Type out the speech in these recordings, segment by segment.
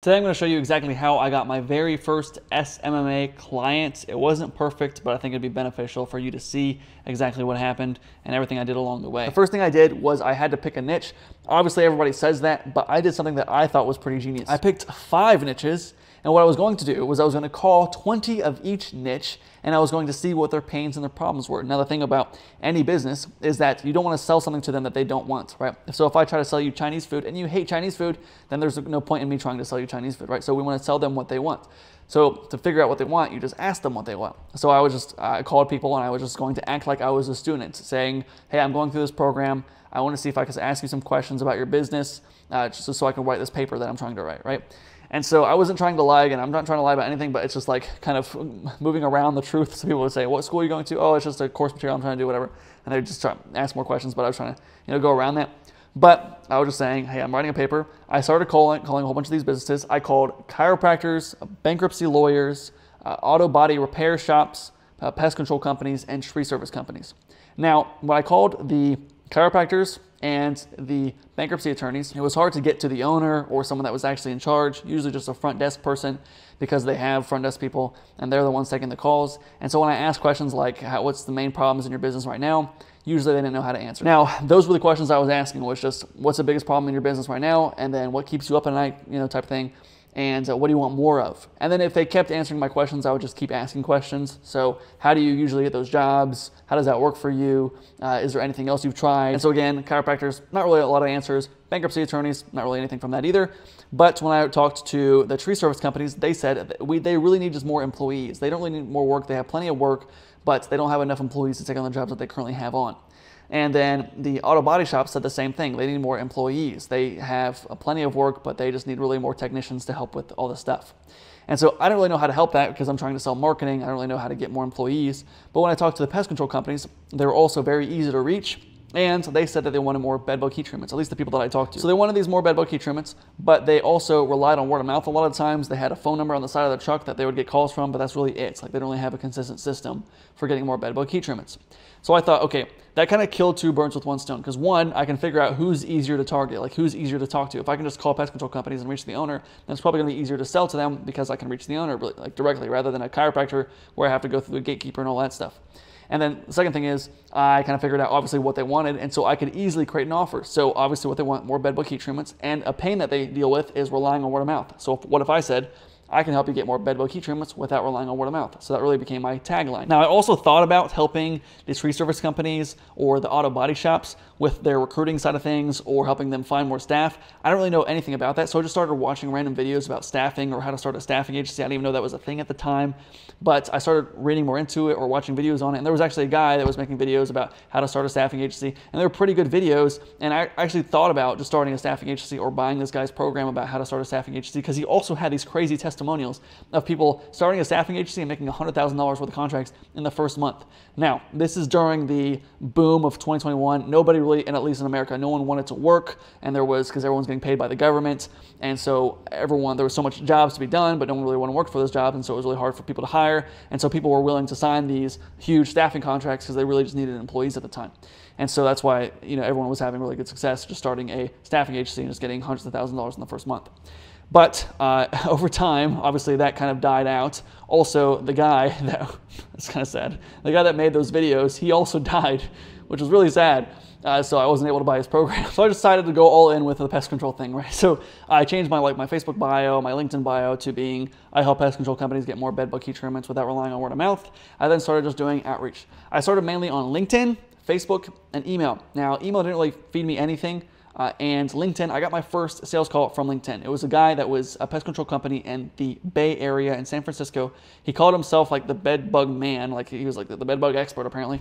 Today I'm going to show you exactly how I got my very first SMMA client. It wasn't perfect, but I think it'd be beneficial for you to see exactly what happened and everything I did along the way. The first thing I did was I had to pick a niche. Obviously everybody says that, but I did something that I thought was pretty genius. I picked 5 niches, and what I was going to do was I was going to call 20 of each niche, and I was going to see what their pains and their problems were. Now the thing about any business is that you don't want to sell something to them that they don't want, right? So if I try to sell you Chinese food and you hate Chinese food, then there's no point in me trying to sell you Chinese food, right? So we want to sell them what they want. So to figure out what they want, you just ask them what they want. So I called people and I was just going to act like I was a student, saying, hey, I'm going through this program. I want to see if I could ask you some questions about your business, just so I can write this paper that I'm trying to write, right? And so I wasn't trying to lie, and I'm not trying to lie about anything, but it's just like kind of moving around the truth. So people would say, what school are you going to? Oh, it's just a course material I'm trying to do, whatever. And they would just try to ask more questions, but I was trying to go around that. But I was just saying, hey, I'm writing a paper. I started calling a whole bunch of these businesses. I called chiropractors, bankruptcy lawyers, auto body repair shops, pest control companies, and tree service companies. Now, when I called the chiropractors and the bankruptcy attorneys, it was hard to get to the owner or someone that was actually in charge, usually just a front desk person, because they have front desk people and they're the ones taking the calls. And so when I asked questions like, what's the main problems in your business right now, usually they didn't know how to answer. Now, those were the questions I was asking, was just, what's the biggest problem in your business right now? And then what keeps you up at night, type of thing. And what do you want more of? And then if they kept answering my questions, I would just keep asking questions. So how do you usually get those jobs? How does that work for you? Is there anything else you've tried? And so again, chiropractors, not really a lot of answers. Bankruptcy attorneys, not really anything from that either. But when I talked to the tree service companies, they said they really need just more employees. They don't really need more work. They have plenty of work, but they don't have enough employees to take on the jobs that they currently have on. And then the auto body shop said the same thing. They need more employees. They have plenty of work, but they just need really more technicians to help with all this stuff. And so I don't really know how to help that because I'm trying to sell marketing. I don't really know how to get more employees. But when I talked to the pest control companies, they were also very easy to reach. And they said that they wanted more bedbug heat treatments, at least the people that I talked to. So they wanted these more bedbug heat treatments, but they also relied on word of mouth a lot of times. They had a phone number on the side of the truck that they would get calls from, but that's really it. It's like they don't really have a consistent system for getting more bedbug heat treatments. So I thought, okay, that kind of killed 2 birds with 1 stone, because 1, I can figure out who's easier to target, like who's easier to talk to. If I can just call pest control companies and reach the owner, then it's probably going to be easier to sell to them because I can reach the owner like directly, rather than a chiropractor where I have to go through the gatekeeper and all that stuff. And then the second thing is I kind of figured out obviously what they wanted, and so I could easily create an offer. So obviously what they want, more bedbug heat treatments, and a pain that they deal with is relying on word of mouth. So what if I said, I can help you get more bedbug heat treatments without relying on word of mouth. So that really became my tagline. Now, I also thought about helping the tree service companies or the auto body shops with their recruiting side of things or helping them find more staff. I don't really know anything about that, so I just started watching random videos about staffing or how to start a staffing agency. I didn't even know that was a thing at the time, but I started reading more into it or watching videos on it, and there was actually a guy that was making videos about how to start a staffing agency, and they were pretty good videos, and I actually thought about just starting a staffing agency or buying this guy's program about how to start a staffing agency, because he also had these crazy testimonials of people starting a staffing agency and making $100,000 worth of contracts in the first month. Now, this is during the boom of 2021. Nobody really, and at least in America, no one wanted to work, and because everyone's getting paid by the government, and so there was so much jobs to be done, but no one really wanted to work for those jobs, and so it was really hard for people to hire, and so people were willing to sign these huge staffing contracts because they really just needed employees at the time. And so that's why everyone was having really good success just starting a staffing agency and just getting hundreds of thousands of dollars in the first month. But over time, obviously that kind of died out. Also, the guy that's kind of sad, the guy that made those videos, he also died, which was really sad. So I wasn't able to buy his program. So I decided to go all in with the pest control thing, right? So I changed my Facebook bio, my LinkedIn bio to being, I help pest control companies get more bedbug heat treatments without relying on word of mouth. I then started just doing outreach. I started mainly on LinkedIn, Facebook, and email. Now, email didn't really feed me anything. And LinkedIn, I got my first sales call from LinkedIn. It was a guy that was a pest control company in the Bay Area in San Francisco. He called himself like the bed bug man, like he was like the bed bug expert apparently.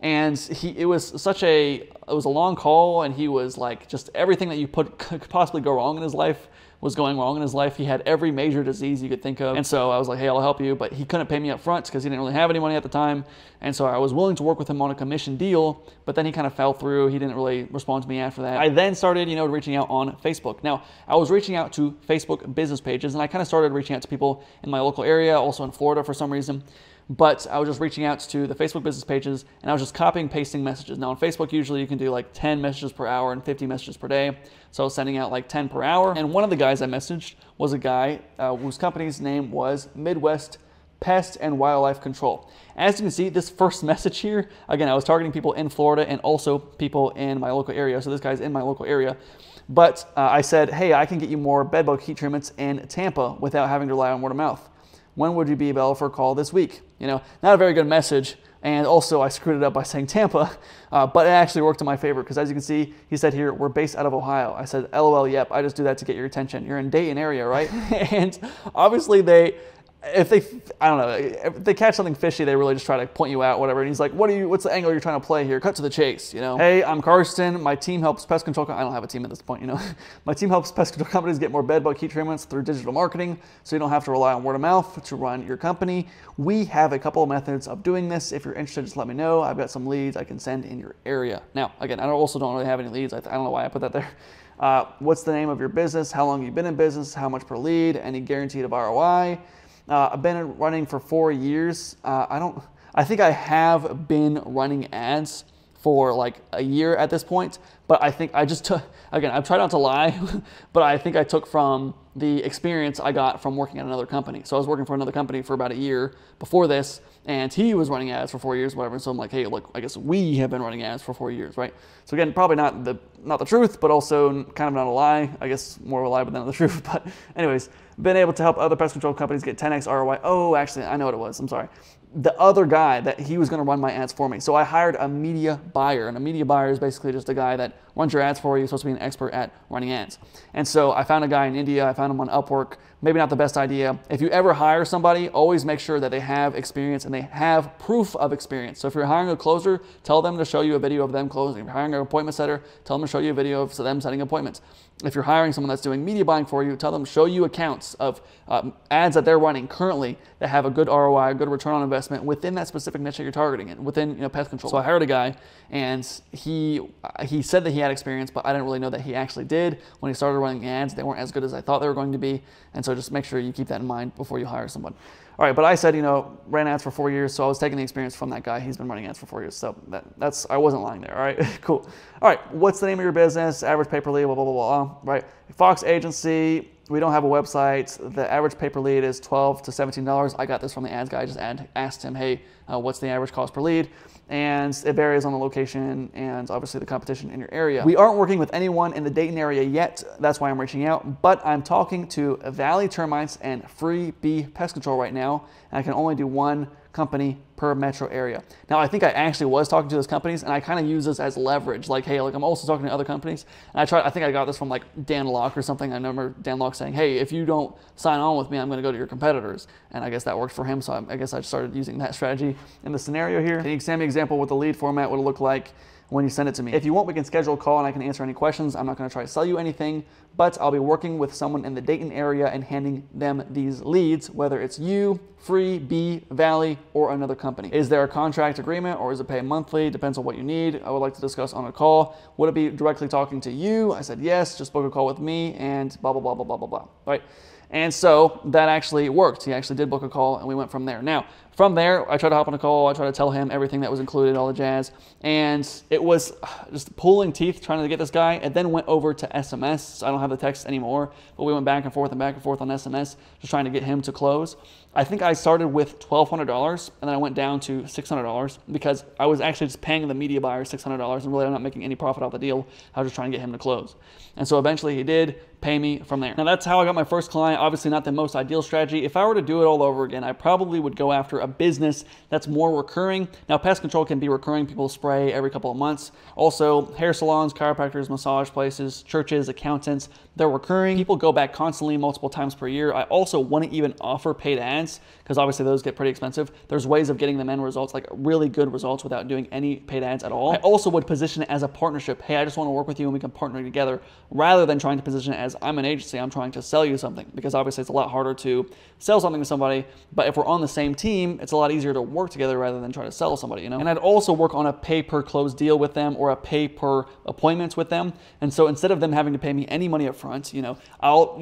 And it was a long call, and he was like, just everything that could possibly go wrong in his life was going wrong in his life. He had every major disease you could think of. And so I was like, hey, I'll help you. But he couldn't pay me up front because he didn't really have any money at the time. And so I was willing to work with him on a commission deal, but then he kind of fell through. He didn't really respond to me after that. I then started, reaching out on Facebook. Now, I was reaching out to Facebook business pages, and I kind of started reaching out to people in my local area, also in Florida for some reason. but I was just reaching out to the Facebook business pages and I was just copying and pasting messages. Now on Facebook, usually you can do like 10 messages per hour and 50 messages per day. So I was sending out like 10 per hour. And one of the guys I messaged was a guy whose company's name was Midwest Pest and Wildlife Control. As you can see, this first message here, again, I was targeting people in Florida and also people in my local area. So this guy's in my local area. But I said, hey, I can get you more bedbug heat treatments in Tampa without having to rely on word of mouth. When would you be available for a call this week? You know, not a very good message. And also I screwed it up by saying Tampa, but it actually worked in my favor because as you can see, he said here, we're based out of Ohio. I said, LOL, yep, I just do that to get your attention. You're in Dayton area, right? And obviously if they catch something fishy, they really just try to point you out, whatever. And he's like, what's the angle you're trying to play here? Cut to the chase, you know? Hey, I'm Karsten. My team helps pest control, I don't have a team at this point, you know? My team helps pest control companies get more bedbug heat treatments through digital marketing, so you don't have to rely on word of mouth to run your company. We have a couple of methods of doing this. If you're interested, just let me know. I've got some leads I can send in your area. Now, again, I also don't really have any leads. I don't know why I put that there. What's the name of your business? How long you've been in business? How much per lead? Any guaranteed of ROI? I've been running for 4 years. I think I have been running ads for like a year at this point, but I think I just took, again, I've tried not to lie, but I think I took from the experience I got from working at another company. So I was working for another company for about a year before this, and he was running ads for 4 years, whatever. So I'm like, hey, look, I guess we have been running ads for 4 years, right? So again, probably not the truth, but also kind of not a lie. I guess more of a lie than the truth. But anyways, been able to help other pest control companies get 10x ROI. Oh, actually, I know what it was. I'm sorry. The other guy that he was going to run my ads for me. So I hired a media buyer, and a media buyer is basically just a guy that runs your ads for you. He's supposed to be an expert at running ads. And so I found a guy in India. I found him on Upwork. Maybe not the best idea. If you ever hire somebody, always make sure that they have experience and they have proof of experience. So if you're hiring a closer, tell them to show you a video of them closing. If you're hiring an appointment setter, tell them to show you a video of them setting appointments. If you're hiring someone that's doing media buying for you, tell them to show you accounts of ads that they're running currently that have a good ROI, a good return on investment within that specific niche that you're targeting and within pest control. So I hired a guy, and he said that he had experience, but I didn't really know that he actually did. When he started running ads, they weren't as good as I thought they were going to be, and so just make sure you keep that in mind before you hire someone. All right, but I said, ran ads for 4 years, so I was taking the experience from that guy. He's been running ads for 4 years, so I wasn't lying there, all right? Cool. All right, what's the name of your business? Average pay per lead, blah, blah, blah, blah, right? Fox Agency, we don't have a website. The average pay per lead is $12 to $17. I got this from the ads guy. I just asked him, hey, what's the average cost per lead? And it varies on the location and obviously the competition in your area. We aren't working with anyone in the Dayton area yet. That's why I'm reaching out, but I'm talking to Valley Termites and Free Bee Pest Control right now, and I can only do one company per metro area. Now, I think I actually was talking to those companies, and I kind of use this as leverage. Like, hey, I'm also talking to other companies. And I think I got this from like Dan Locke or something. I remember Dan Locke saying, hey, if you don't sign on with me, I'm going to go to your competitors. And I guess that worked for him. So I guess I started using that strategy in the scenario here. Can you send me an example what the lead format would look like when you send it to me? If you want, we can schedule a call and I can answer any questions. I'm not going to try to sell you anything, but I'll be working with someone in the Dayton area and handing them these leads, whether it's you, Free, Bee, Valley, or another company. Is there a contract agreement or is it paid monthly? Depends on what you need. I would like to discuss on a call. Would it be directly talking to you? I said, yes, just book a call with me and blah, blah, blah, blah, blah, blah, blah, right? And so that actually worked. He actually did book a call and we went from there. Now, from there, I tried to hop on a call. I tried to tell him everything that was included, all the jazz. And it was just pulling teeth trying to get this guy. It then went over to SMS. So I don't have the text anymore, but we went back and forth on SMS, just trying to get him to close. I think I started with $1,200 and then I went down to $600 because I was actually just paying the media buyer $600 and really I'm not making any profit off the deal. I was just trying to get him to close. And so eventually he did pay me from there. Now that's how I got my first client. Obviously not the most ideal strategy. If I were to do it all over again, I probably would go after a business that's more recurring. Now pest control can be recurring. People spray every couple of months. Also hair salons, chiropractors, massage places, churches, accountants, they're recurring. People go back constantly multiple times per year. I also wouldn't even offer paid ads because obviously those get pretty expensive. There's ways of getting them end results, like really good results without doing any paid ads at all. I also would position it as a partnership. Hey, I just want to work with you and we can partner together rather than trying to position it as I'm an agency, I'm trying to sell you something, because obviously it's a lot harder to sell something to somebody, but if we're on the same team, it's a lot easier to work together rather than try to sell somebody, And I'd also work on a pay per close deal with them or a pay per appointments with them. And so instead of them having to pay me any money up front, you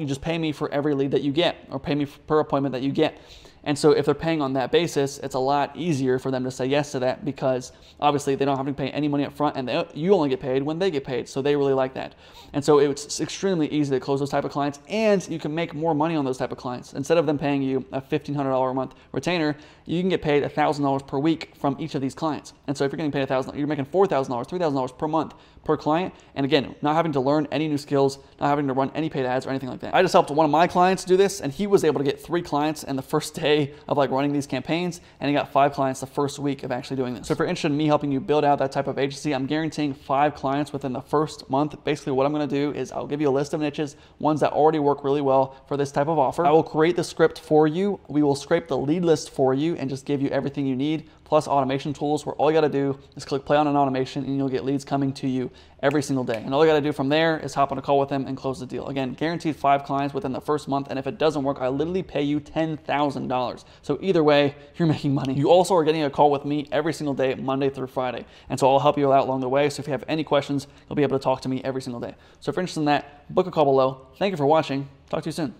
just pay me for every lead that you get or pay me per appointment that you get. And so if they're paying on that basis, it's a lot easier for them to say yes to that, because obviously they don't have to pay any money up front, and you only get paid when they get paid. So they really like that. And so it's extremely easy to close those type of clients, and you can make more money on those type of clients. Instead of them paying you a $1,500 a month retainer, you can get paid $1,000 per week from each of these clients. And so if you're getting paid $1,000, you're making $4,000, $3,000 per month per client. And again, not having to learn any new skills, not having to run any paid ads or anything like that. I just helped one of my clients do this, and he was able to get 3 clients in the first day of like running these campaigns, and he got 5 clients the first week of actually doing this. So if you're interested in me helping you build out that type of agency, I'm guaranteeing 5 clients within the first month. Basically what I'm gonna do is I'll give you a list of niches, ones that already work really well for this type of offer. I will create the script for you. We will scrape the lead list for you and just give you everything you need, plus automation tools where all you gotta do is click play on an automation and you'll get leads coming to you every single day. And all you gotta do from there is hop on a call with them and close the deal. Again, guaranteed 5 clients within the first month, and if it doesn't work, I literally pay you $10,000. So either way, you're making money. You also are getting a call with me every single day, Monday through Friday. And so I'll help you out along the way. So if you have any questions, you'll be able to talk to me every single day. So if you're interested in that, book a call below. Thank you for watching. Talk to you soon.